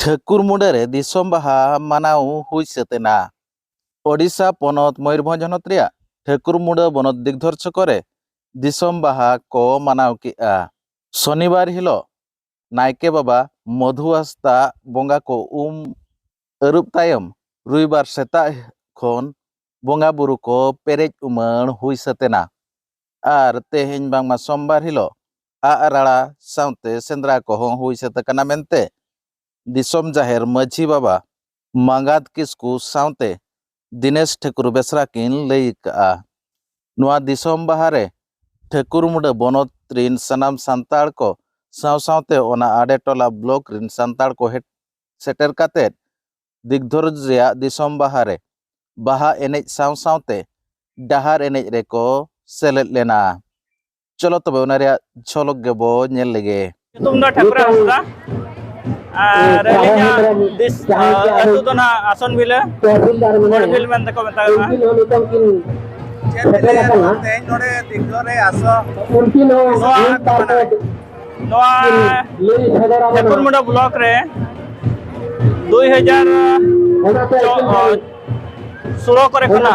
ठाकुर मुंडे दिसम बाहा मानाव हुई सेतेना ओडिशा पनत मयूरभंज हनत रिया ठाकुर मुंडा बनत दिग्धर्ष करे दिसम बाहा को मानाव किया। शनिवार हिलो नायके बाबा मधु हांसदा बंगा को अरुब तायम रुइबार सेता खन बंगा बुरु को पेरेज उमण हुई सेतेना आर तेहेñ बांगमा सोमवार हिलो आराड़ा साउते सेंद्रा को हुई सेतकना मेनते दिसम जाहेर माझी बाबा मांगात किस्कु साउते दिनेश ठाकुर बेसरा किन लई का नुआ दिसम बाहारे ठाकुर मुंडा बनत रिन सनाम सांताड़ को साव सावते ओना आडे टोला ब्लॉक रिन सांताड़ को सेटर काते दिग्धर्ष रिया दिसम बाहारे बाहा एनेज साव सावते डाहार एनेज रेको सेलेद लेना। चलो तबे ओना रिया झलक गेबो नेल लेगे। तुम दो ठाकुर हांसदा और अलिया दिस अतु दो ना आसन बिले बिल मेनते को मेता ठाकुर मुंडा ब्लॉक रे 2016 करे खना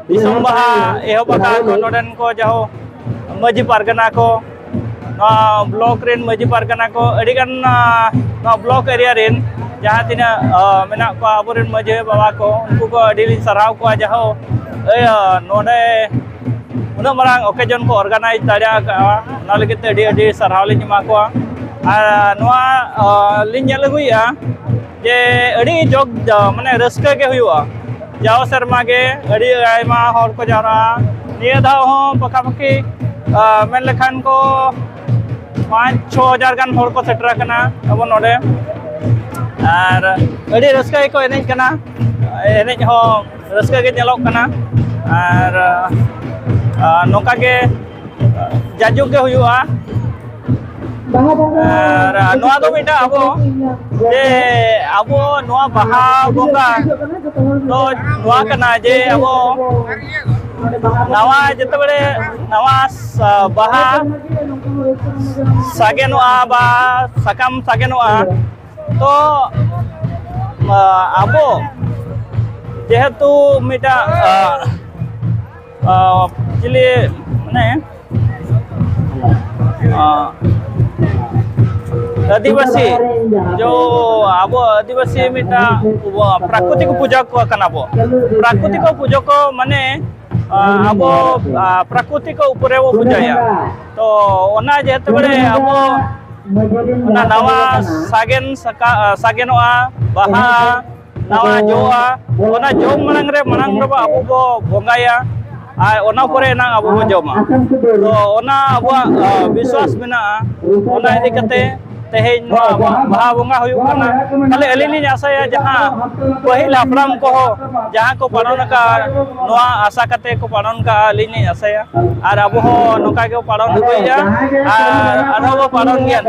दिसम बाहा एहबा को नोडेन को जाहो माझी पारगना को ब्लॉक रेन माझी पारगना को अडिगान ब्लॉक एरिया रेन जहाँ तीना मेना को आबोरेन माझी बाबा को उनको को अडिली सराव को जाहो नोडे उना मारांग ओकेजन को ऑर्गेनाइज दाड़ा का ना लगे ते अडी सराव लिन मा को नोआ लिन लगुया जे अडी जोग माने रस्का के हुआ जाओ शर्मा के अड़ी आयमा हर को जारा निया दाव हो पकापकी मेन लेखान को 5-6 हजार गान हर को सेटर कना अब नोडे और अड़ी रस्का को एनेज कना एनेज हो रस्का के नेलोक कना और नोका के जाजू के हुआ और नोआ दो बेटा अबो जे अबो नोआ बाहा बोंगा तो नोआ कना जे अबो नवा जते बड़े नवा बाहा सागेनोआ बा सकाम सागेनोआ तो अबो जेहेतु मिटा चिली माने आदिवासी जो अब आदिवासी मिटा प्राकृतिक पूजा को कनाबो प्राकृतिक पूजा को माने अब प्राकृतिक ऊपर वो पूजाया तो ओना जेते बड़े अब ओना नवा सागेनोआ बाहा नवा जोआ ओना जो मनांग रे अब बो बंगाया आर ओना परे ना अब बो जमा तो ओना अब विश्वास मेना ओना इदी कते तेहेñ बाहा बंगा खाली अली आसाया जहाँ पहिल हापड़ाम को जहाँ को पालन का आशा करते को पालन का अली आसाया और अब नौका के पालन हुआ और पालन गया